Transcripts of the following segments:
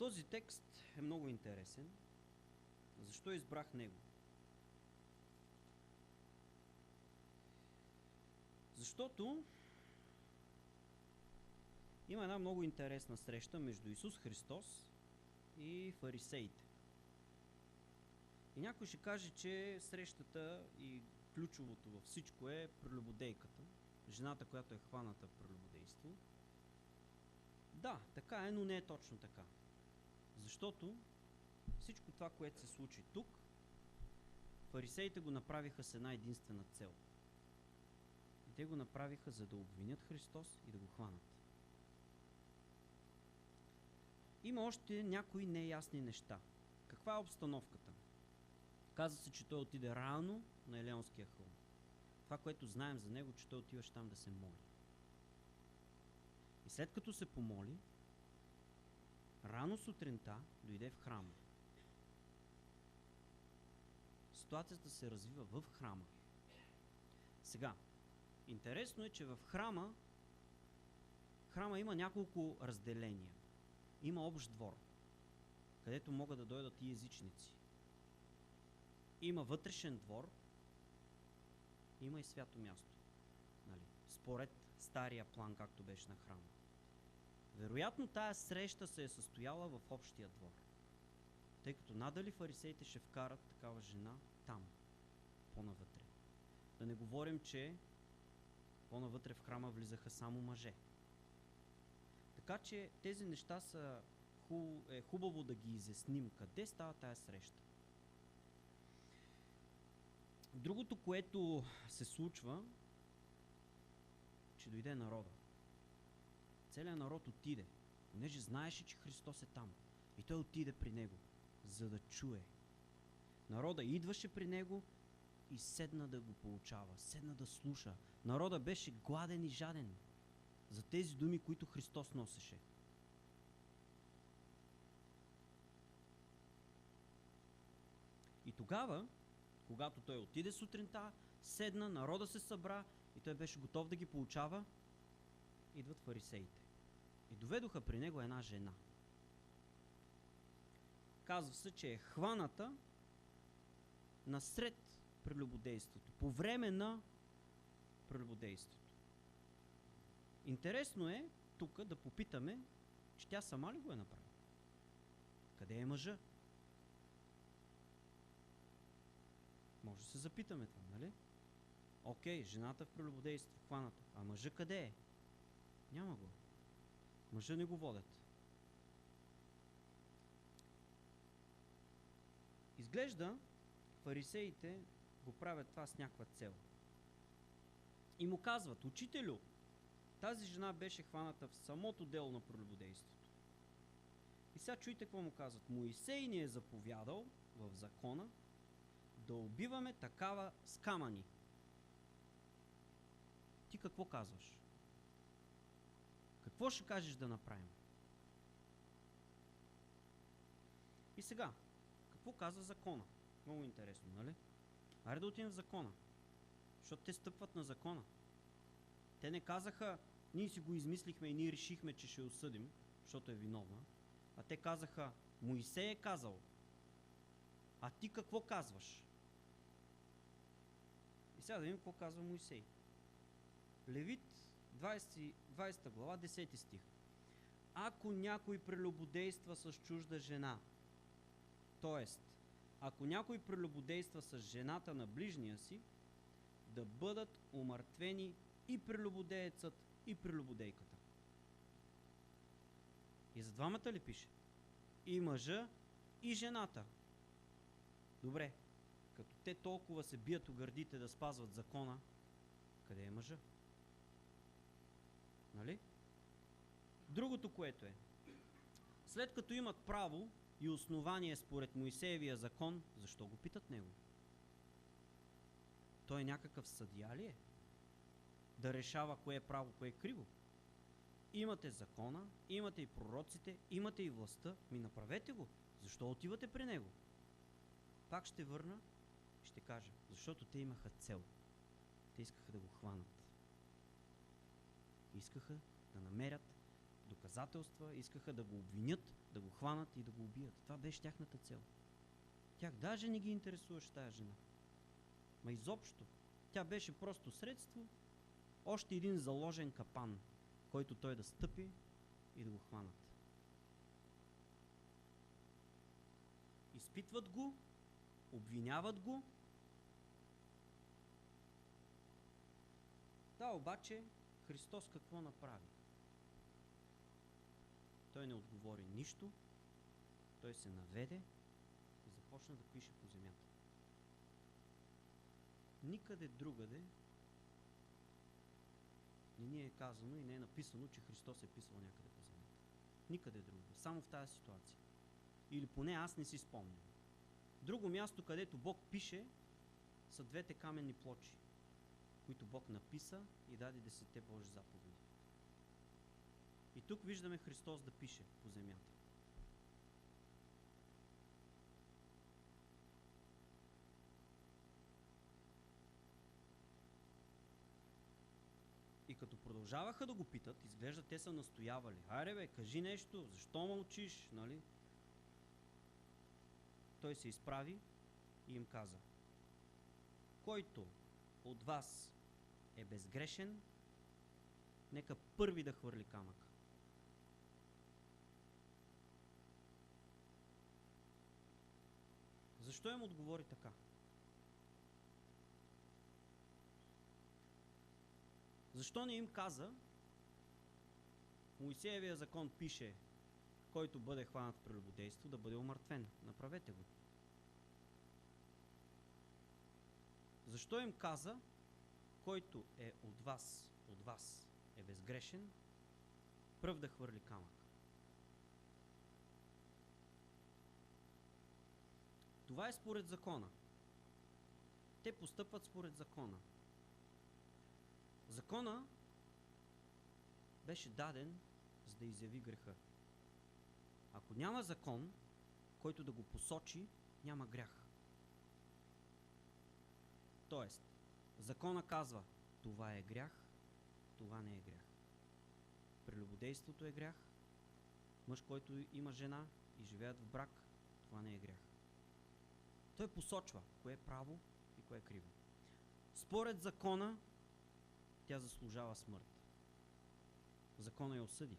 Този текст е много интересен. Защо избрах него? Защото има една много интересна среща между Исус Христос и фарисеите. И някой ще каже, че срещата и ключовото във всичко е прелюбодейката, жената, която е хваната в прелюбодейство. Да, така е, но не е точно така. Защото всичко това, което се случи тук, фарисеите го направиха с една единствена цел. И те го направиха, за да обвинят Христос и да го хванат. Има още някои неясни неща. Каква е обстановката? Казва се, че той отиде рано на Елеонския хълм. Това, което знаем за него, че той отиваше там да се моли. И след като се помоли, рано сутринта дойде в храма. Ситуацията се развива в храма. Сега, интересно е, че в храма има няколко разделения. Има общ двор, където могат да дойдат и езичници. Има вътрешен двор, има и свято място. Нали? Според стария план, както беше на храма. Вероятно тая среща се е състояла в общия двор. Тъй като надали фарисеите ще вкарат такава жена там, по-навътре. Да не говорим, че по-навътре в храма влизаха само мъже. Така че тези неща е хубаво да ги изясним. Къде става тая среща? Другото, което се случва, че дойде народа. Целият народ отиде, понеже знаеше, че Христос е там. И той отиде при него, за да чуе. Народа идваше при него и седна да го получава, седна да слуша. Народа беше гладен и жаден за тези думи, които Христос носеше. И тогава, когато той отиде сутринта, седна, народа се събра и той беше готов да ги получава, идват фарисеите. И доведоха при него една жена. Казва се, че е хваната насред прелюбодейството, по време на прелюбодейството. Интересно е тук да попитаме, че тя сама ли го е направила? Къде е мъжа? Може да се запитаме това, нали? Окей, жената в прелюбодейство, хваната. А мъжа къде е? Няма го. Мъжа не го водят. Изглежда, фарисеите го правят това с някаква цел. И му казват: учителю, тази жена беше хваната в самото дело на прелюбодейството. И сега чуйте какво му казват. Моисей ни е заповядал в закона да убиваме такава с камъни. Ти какво казваш? Какво ще кажеш да направим? И сега, какво казва закона? Много интересно, нали? Айде да отидем в закона. Защото те стъпват на закона. Те не казаха: ние си го измислихме и ние решихме, че ще осъдим, защото е виновна. А те казаха: Моисей е казал. А ти какво казваш? И сега да видим какво казва Моисей. Левит 20 глава, 10 стих. Ако някой прелюбодейства с чужда жена, т.е. ако някой прелюбодейства с жената на ближния си, да бъдат умъртвени и прелюбодеецът, и прелюбодейката. И за двамата ли пише? И мъжа, и жената. Добре, като те толкова се бият у гърдите да спазват закона, къде е мъжа? Нали? Другото, което е, след като имат право и основание според Моисеевия закон, защо го питат него? Той някакъв съдия ли е? Да решава кое е право, кое е криво? Имате закона, имате и пророците, имате и властта, ми направете го. Защо отивате при него? Пак ще върна и ще кажа, защото те имаха цел. Те искаха да го хванат. Искаха да намерят доказателства, искаха да го обвинят да го хванат и да го убият. Това беше тяхната цел. Тях даже не ги интересуваше тая жена. Ма изобщо. Тя беше просто средство, още един заложен капан, който той да стъпи и да го хванат. Изпитват го, обвиняват го. Да, обаче Христос какво направи? Той не отговори нищо, той се наведе и започна да пише по земята. Никъде другаде не ни е казано и не е написано, че Христос е писал някъде по земята. Никъде другаде, само в тази ситуация. Или поне аз не си спомням. Друго място, където Бог пише, са двете каменни плочи, които Бог написа и даде 10 Божи заповеди. И тук виждаме Христос да пише по земята. И като продължаваха да го питат, изглежда те са настоявали. Хайде бе, кажи нещо, защо мълчиш, нали? Той се изправи и им каза: който от вас е безгрешен, нека първи да хвърли камък. Защо им отговори така? Защо не им каза: в Моисеевия закон пише, който бъде хванат в прелюбодейство, да бъде умъртвен. Направете го. Защо им каза: който е от вас е безгрешен, пръв да хвърли камък? Това е според закона. Те постъпват според закона. Закона беше даден, за да изяви греха. Ако няма закон, който да го посочи, няма грях. Тоест, закона казва: това е грях, това не е грях. Прелюбодейството е грях, мъж, който има жена и живеят в брак, това не е грях. Той посочва кое е право и кое е криво. Според закона тя заслужава смърт. Закона я осъди.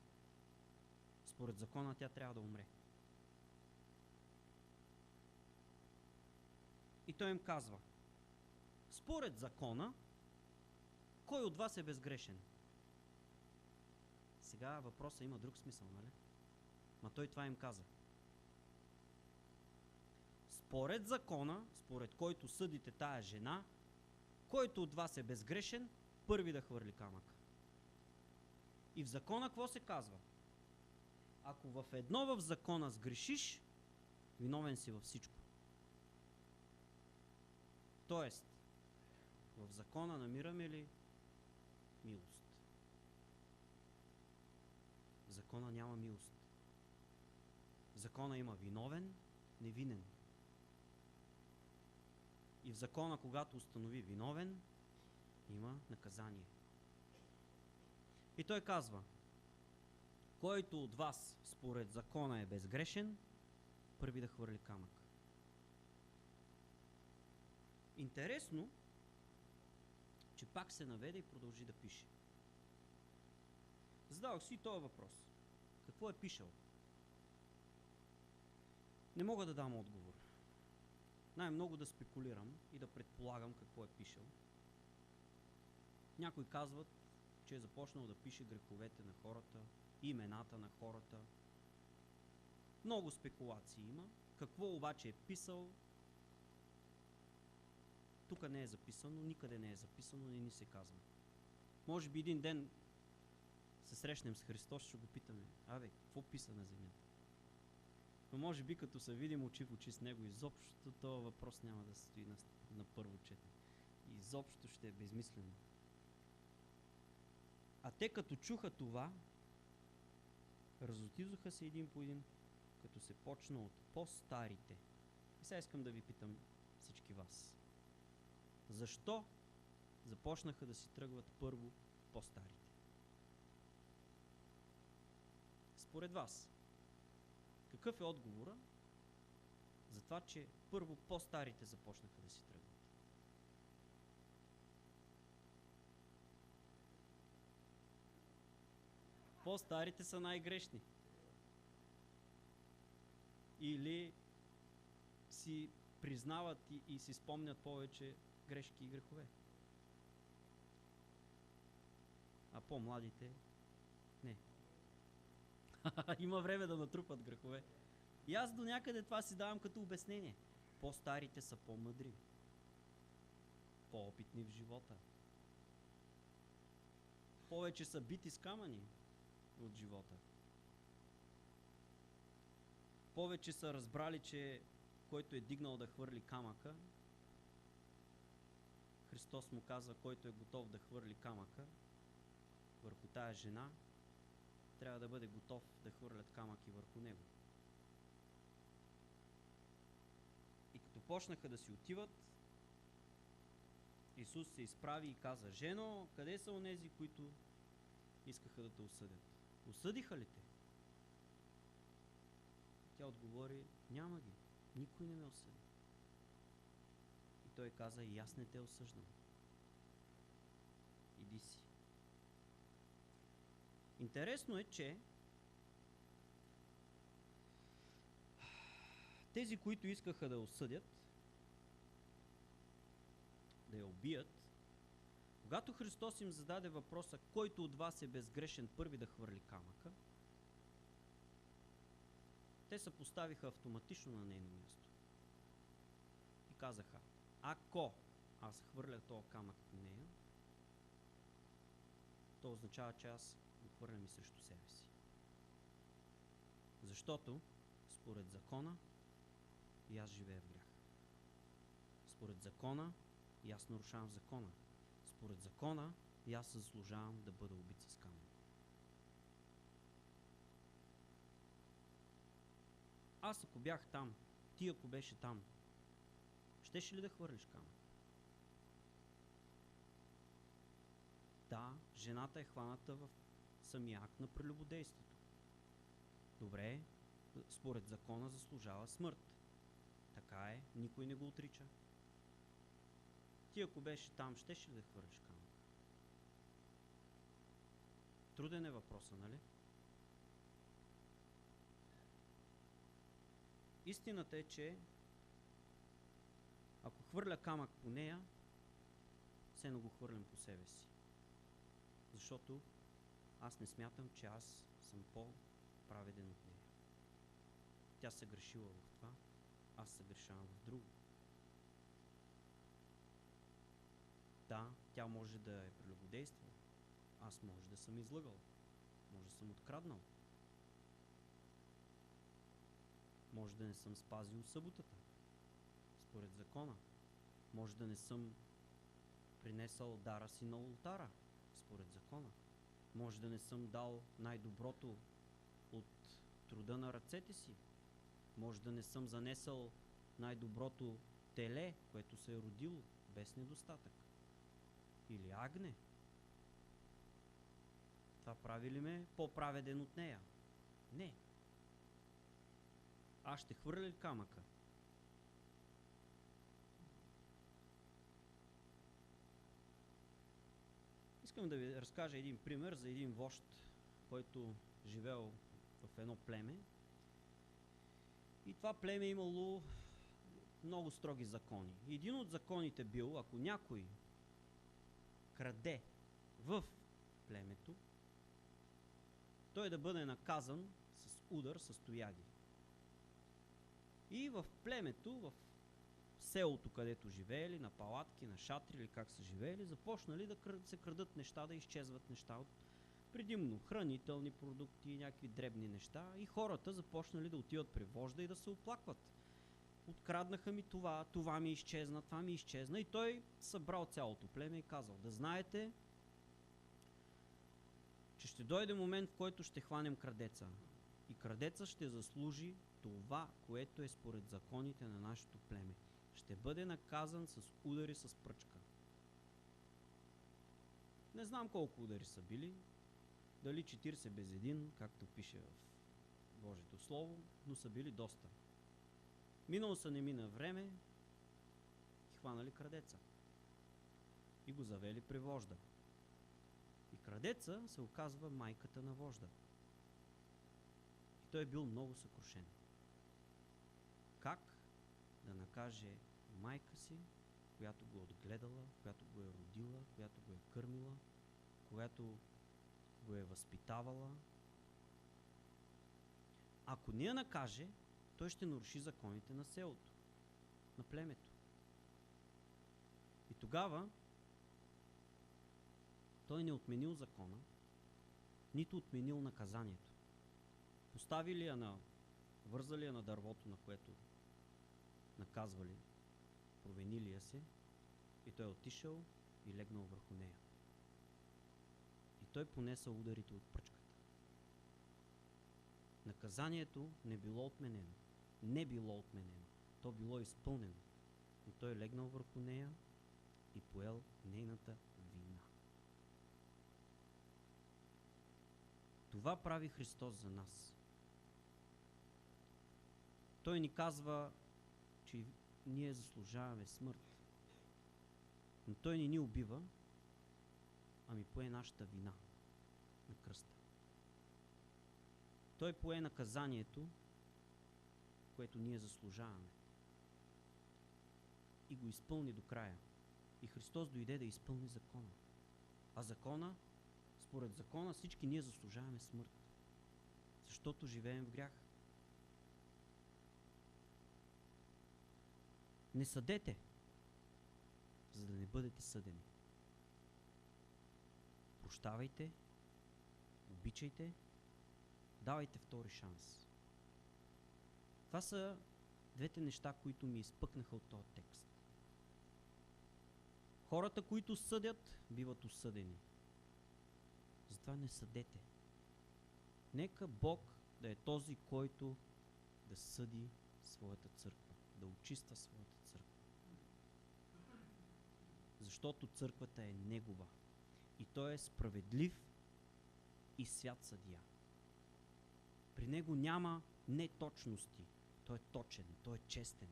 Според закона тя трябва да умре. И той им казва: според закона, кой от вас е безгрешен? Сега въпросът има друг смисъл, нали? Ма той това им каза. Според закона, според който съдите тая жена, който от вас е безгрешен, първи да хвърли камък. И в закона какво се казва? Ако в едно в закона сгрешиш, виновен си във всичко. Тоест, в закона намираме ли милост? В закона няма милост. В закона има виновен, невинен. И в закона, когато установи виновен, има наказание. И той казва: който от вас според закона е безгрешен, първи да хвърли камък. Интересно, че пак се наведе и продължи да пише. Задавах си този въпрос. Какво е пишел? Не мога да дам отговор. Най-много да спекулирам и да предполагам какво е пишел. Някои казват, че е започнал да пише греховете на хората, имената на хората. Много спекулации има. Какво обаче е писал, тук не е записано, никъде не е записано, не ни се казва. Може би един ден се срещнем с Христос, ще го питаме: абе, какво писа на земята? Но може би като се видим очи в очи с Него, изобщо този въпрос няма да стои на първо четене. Изобщо ще е безмислено. А те като чуха това, разотидоха се един по един, като се почна от по-старите. И сега искам да ви питам всички вас: защо започнаха да си тръгват първо по-старите? Според вас, Какъв е отговора? Затова, че първо по-старите започнаха да си тръгват. По-старите са най-грешни. Или си признават и си спомнят повече грешки и грехове. А по-младите не. Има време да натрупат грехове. И аз до някъде това си давам като обяснение. По-старите са по-мъдри. По-опитни в живота. Повече са бити с камъни от живота. Повече са разбрали, че който е дигнал да хвърли камъка, Христос му казва, който е готов да хвърли камъка върху тая жена, трябва да бъде готов да хвърлят камък и върху него. И като почнаха да си отиват, Исус се изправи и каза: жено, къде са онези, които искаха да те осъдят? Осъдиха ли те? Тя отговори: няма ги, никой не ме осъди. И той каза: и аз не те осъждам. Иди си. Интересно е, че тези, които искаха да я осъдят, да я убият, когато Христос им зададе въпроса: който от вас е безгрешен, първи да хвърли камъка, те се поставиха автоматично на нейно място. И казаха: ако аз хвърля този камък по нея, то означава, че аз го хвърлям и срещу себе си. Защото според закона и аз живея в грях. Според закона и аз нарушавам закона. Според закона и аз заслужавам да бъда убит с камък. Аз ако бях там, ти ако беше там, щеше ли да хвърлиш камък? Да, жената е хваната в самия акт на прелюбодействието. Добре, според закона заслужава смърт. Така е, никой не го отрича. Ти ако беше там, щеше ли да хвърлиш камък? Труден е въпросът, нали? Истината е, че ако хвърля камък по нея, все едно го хвърлям по себе си. Защото аз не смятам, че аз съм по-праведен от нея. Тя се грешила в това, аз се грешавам в друго. Да, тя може да е прелюбодействала, аз може да съм излъгал, може да съм откраднал, може да не съм спазил съботата според закона, може да не съм принесъл дара си на олтара според закона, може да не съм дал най-доброто от труда на ръцете си, може да не съм занесъл най-доброто теле, което се е родило без недостатък, или агне. Това прави ли ме по-праведен от нея? Не. Аз ще хвърля ли камъка? Искам да ви разкажа един пример за един вожд, който живеел в едно племе. И това племе имало много строги закони. И един от законите бил, ако някой краде в племето, той да бъде наказан с удар с тояги. И в племето, в селото, където живеели, на палатки, на шатри или как са живеели, започнали да се крадат неща, да изчезват неща от предимно хранителни продукти, някакви дребни неща, и хората започнали да отиват при вожда и да се оплакват. Откраднаха ми това, това ми изчезна, това ми изчезна, и той събрал цялото племе и казал: да знаете, че ще дойде момент, в който ще хванем крадеца. И крадеца ще заслужи това, което е според законите на нашето племе. Ще бъде наказан с удари с пръчка. Не знам колко удари са били, дали 40 без един, както пише в Божието Слово, но са били доста. Минало са не мина време, и хванали крадеца. И го завели при вожда. И крадеца се оказва майката на вожда. И той е бил много съкрушен. Как да накаже майка си, която го е отгледала, която го е родила, която го е кърмила, която го е възпитавала? Ако не я накаже, той ще наруши законите на селото, на племето. И тогава той не отменил закона, нито отменил наказанието. Поставили я вързали я на дървото, на което наказвали, провинили я се, и той отишъл и легнал върху нея. И той понесъл ударите от пръчката. Наказанието не било отменено. Не било отменено. То било изпълнено. И той легнал върху нея и поел нейната вина. Това прави Христос за нас. Той ни казва, че ние заслужаваме смърт. Но той не ни убива, ами пое нашата вина на кръста. Той пое наказанието, което ние заслужаваме. И го изпълни до края. И Христос дойде да изпълни закона. А според закона всички ние заслужаваме смърт. Защото живеем в грях. Не съдете, за да не бъдете съдени. Прощавайте, обичайте, давайте втори шанс. Това са двете неща, които ми изпъкнаха от този текст. Хората, които съдят, биват осъдени. Затова не съдете. Нека Бог да е този, който да съди своята църква, да очиства своята църква. Защото църквата е Негова. И Той е справедлив и свят съдия. При Него няма неточности. Той е точен, Той е честен.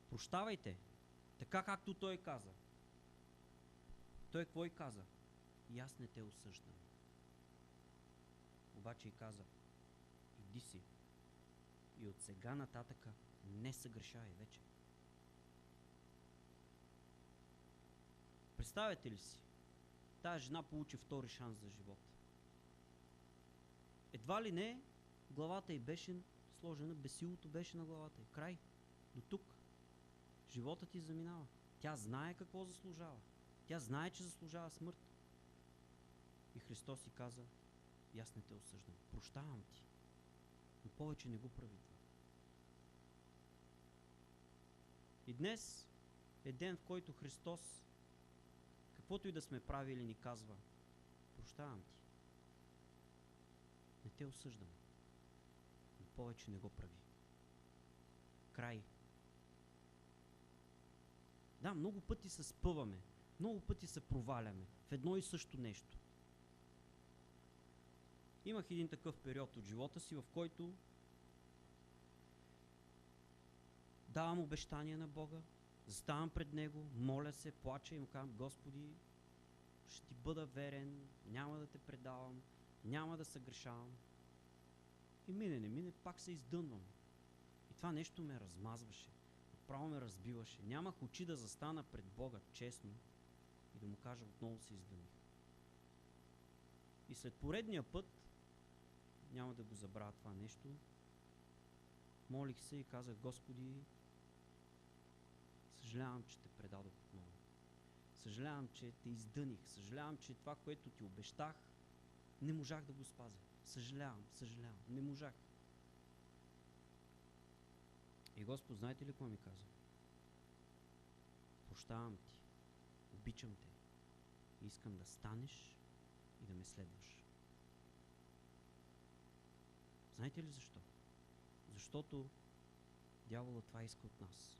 Прощавайте, така както Той каза. Той какво и каза? И аз не те осъждам. Обаче и каза, иди си и от сега нататъка не съгрешавай вече. Представете ли си? Тая жена получи втори шанс за живот. Едва ли не, главата й беше сложена, бесилото беше на главата й. Край. До тук. Животът ти заминава. Тя знае какво заслужава. Тя знае, че заслужава смърт. И Христос си каза, и аз не те осъждам. Прощавам ти. Но повече не го прави това. И днес е ден, в който Христос, каквото и да сме правили, ни казва, прощавам ти. Не те осъждам. Но повече не го прави. Край. Да, много пъти се спъваме. Много пъти се проваляме в едно и също нещо. Имах един такъв период от живота си, в който давам обещания на Бога, заставам пред Него, моля се, плача и му казвам, Господи, ще ти бъда верен, няма да те предавам, няма да съгрешавам. И мине, не мине, пак се издънвам. И това нещо ме размазваше, направо ме разбиваше. Нямах очи да застана пред Бога честно и да му кажа, отново се издъних. И след поредния път, няма да го забравя това нещо, молих се и казах, Господи, съжалявам, че те предадох отново. Съжалявам, че те издъних. Съжалявам, че това, което ти обещах, не можах да го спазя. Съжалявам, не можах. И Господ, знаете ли какво ми каза? Прощавам ти, обичам те и искам да станеш и да ме следваш. Знаете ли защо? Защото дяволът това иска от нас.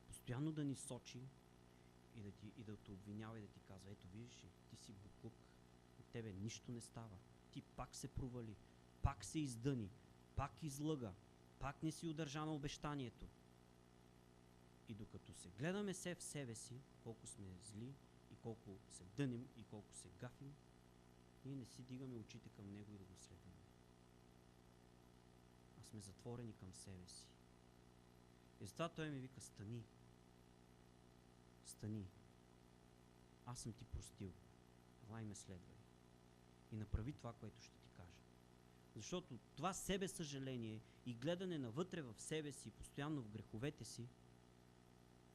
Постоянно да ни сочи и да те обвинява и да ти казва, ето виждаш ли, ти си буклук, от тебе нищо не става. пъти пак се провали, пак се издъни, пак излъга, пак не си удържа на обещанието. И докато се гледаме се в себе си, колко сме зли и колко се дъним и колко се гафим, ние не си дигаме очите към него и да го следваме. А сме затворени към себе си. И затова той ми вика: стани. Стани. Аз съм ти простил. Елай ме следвай. И направи това, което ще ти кажа. Защото това себе съжаление и гледане навътре в себе си, постоянно в греховете си,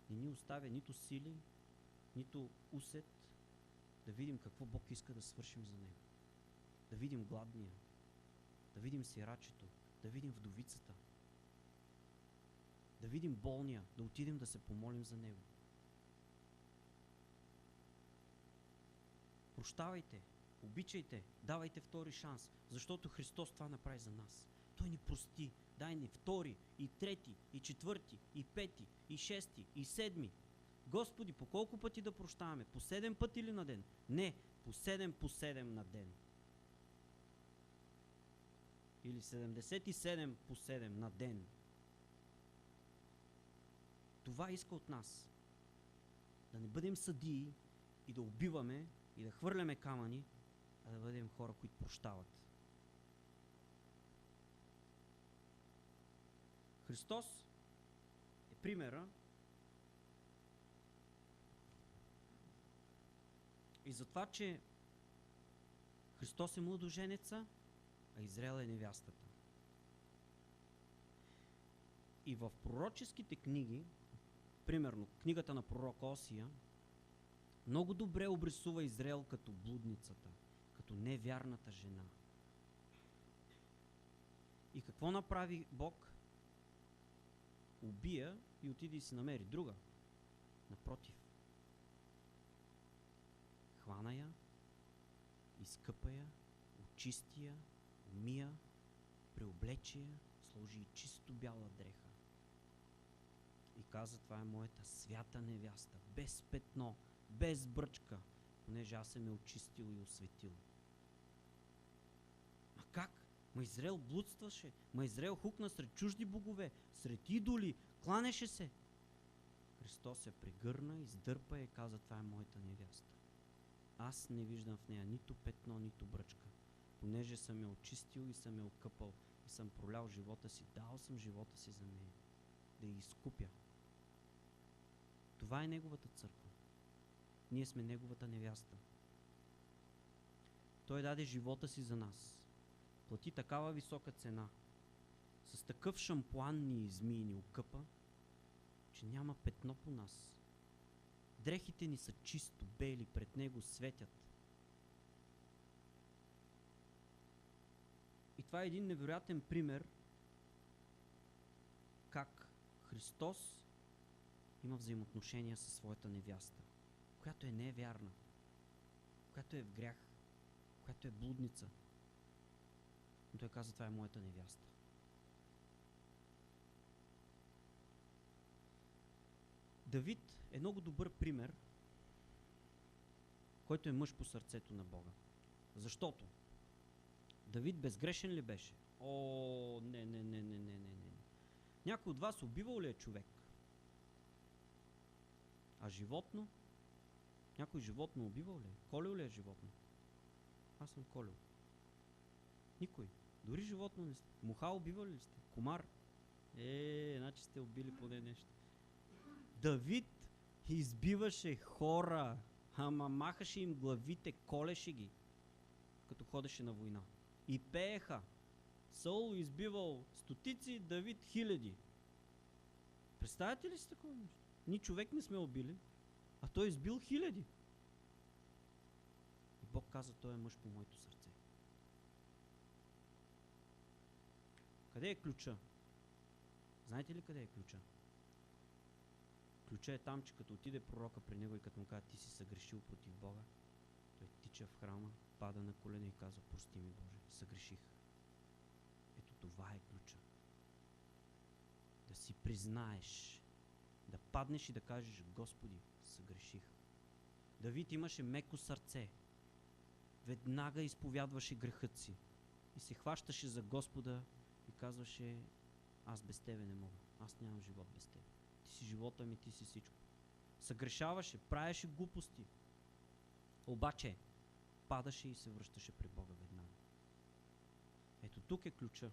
не ни оставя нито сили, нито усет да видим какво Бог иска да свършим за него. Да видим гладния, да видим сирачето, да видим вдовицата, да видим болния, да отидем да се помолим за него. Прощавайте, обичайте, давайте втори шанс, защото Христос това направи за нас. Той ни прости, дай ни втори, и трети, и четвърти, и пети, и шести, и седми. Господи, по колко пъти да прощаваме? По 7 пъти ли на ден? Не, по 7 на ден. Или 77 по 7 на ден. Това иска от нас. Да не бъдем съдии и да убиваме и да хвърляме камъни, а да бъдем хора, които прощават. Христос е примера и за това, че Христос е младоженеца, а Израел е невястата. И в пророческите книги, примерно книгата на пророка Осия, много добре обрисува Израел като блудницата, като невярната жена. И какво направи Бог? Убия и отиде и си намери друга. Напротив. Хвана я, изкъпа я, очисти я, умия, преоблече я, сложи и чисто бяла дреха. И каза: това е моята свята невяста, без петно, без бръчка, понеже аз съм я очистил и осветил. Ма как? Ма Израел блудстваше, ма Израел хукна сред чужди богове, сред идоли, кланеше се. Христос се прегърна, издърпа и каза: това е моята невяста. Аз не виждам в нея нито петно, нито бръчка, понеже съм я очистил и съм я окъпал и съм пролял живота си, дал съм живота си за нея, да я изкупя. Това е неговата църква. Ние сме неговата невяста. Той даде живота си за нас. Плати такава висока цена. С такъв шампуан ни изми и ни окъпа, че няма петно по нас. Дрехите ни са чисто бели, пред него светят. И това е един невероятен пример как Христос има взаимоотношения със своята невяста, която е невярна, която е в грях, която е блудница. Но той каза: това е моята невяста. Давид е много добър пример, който е мъж по сърцето на Бога. Защото Давид безгрешен ли беше? О, не. Някой от вас убивал ли е човек? А животно? Някой животно убивал ли е? Колил ли е животно? Аз съм колил. Никой. Дори животно не сте. Муха убивали ли сте? Комар? Значи сте убили поне нещо. Давид избиваше хора, ама махаше им главите, колеше ги, като ходеше на война. И пееха. Саул избивал стотици, Давид хиляди. Представяте ли си такова нещо? Ни човек не сме убили, а той избил хиляди. И Бог каза: той е мъж по моето сърце. Къде е ключа? Знаете ли къде е ключа? Ключа е там, че като отиде пророка при него и като му казва: ти си съгрешил против Бога, той тича в храма, пада на колена и казва: прости ми, Боже, съгреших. Ето това е ключа. Да си признаеш, да паднеш и да кажеш: Господи, съгреших. Давид имаше меко сърце. веднага изповядваше грехът си и се хващаше за Господа и казваше: аз без тебе не мога, аз нямам живот без тебе. Ти си живота ми, ти си всичко. Съгрешаваше, правеше глупости, обаче падаше и се връщаше при Бога веднага. Ето тук е ключа.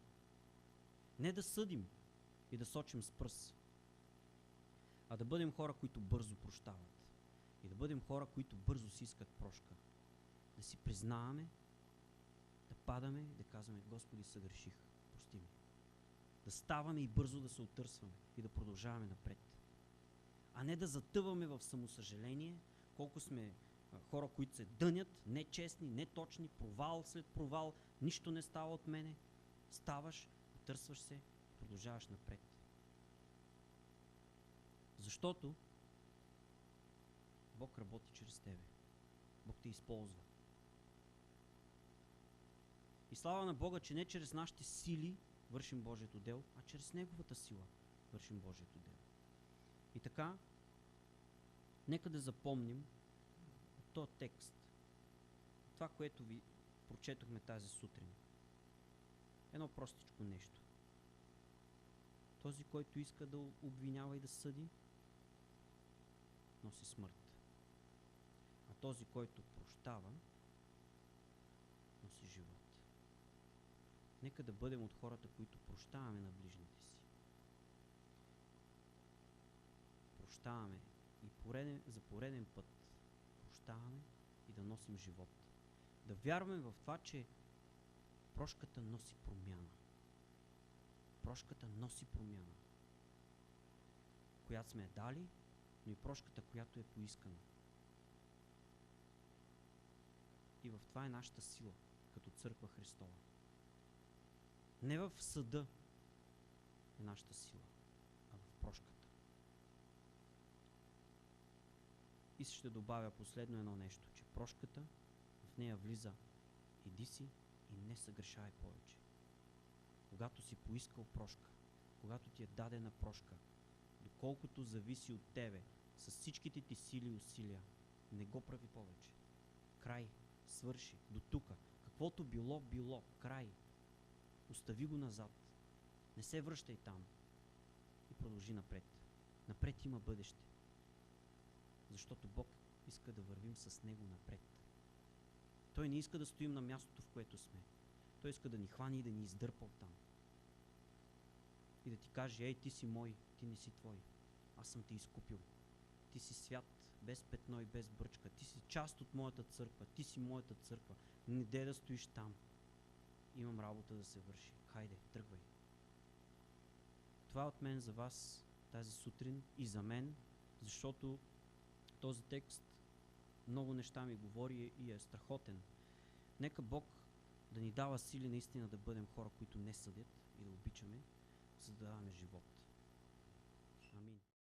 Не да съдим и да сочим с пръст, а да бъдем хора, които бързо прощават. И да бъдем хора, които бързо си искат прошка. Да си признаваме, да падаме и да казваме: Господи, съгреших, прости ми. Да ставаме и бързо да се отърсваме и да продължаваме напред. А не да затъваме в самосъжаление, колко сме хора, които се дънят, нечестни, неточни, провал след провал, нищо не става от мене. Ставаш, отърсваш се, продължаваш напред. Защото Бог работи чрез тебе. Бог те използва. И слава на Бога, че не чрез нашите сили вършим Божието дело, а чрез Неговата сила вършим Божието дело. И така, нека да запомним от този текст това, което ви прочетохме тази сутрин. Едно простичко нещо. Този, който иска да обвинява и да съди, носи смърт. А този, който прощава, носи живот. Нека да бъдем от хората, които прощаваме на ближните си. Прощаваме и за пореден път прощаваме и да носим живот. Да вярваме в това, че прошката носи промяна. Прошката носи промяна, която сме дали, но и прошката, която е поискана. И в това е нашата сила, като църква Христова. Не в съда е нашата сила, а в прошката. И ще добавя последно едно нещо, че прошката, в нея влиза: иди си и не съгрешавай повече. Когато си поискал прошка, когато ти е дадена прошка, доколкото зависи от тебе, с всичките ти сили и усилия, не го прави повече. Край, свърши, до тука. Каквото било, било, край. Остави го назад. Не се връщай там. И продължи напред. Напред има бъдеще. Защото Бог иска да вървим с Него напред. Той не иска да стоим на мястото, в което сме. Той иска да ни хване и да ни издърпа оттам. И да ти каже: ей, ти си мой, ти не си твой. Аз съм те изкупил. Ти си свят, без петно и без бръчка. Ти си част от моята църква. Ти си моята църква. Не дей да стоиш там. Имам работа да се върши. Хайде, тръгвай. Това е от мен за вас тази сутрин и за мен, защото този текст много неща ми говори и е страхотен. Нека Бог да ни дава сили наистина да бъдем хора, които не съдят и да обичаме, за да даваме живот. Амин.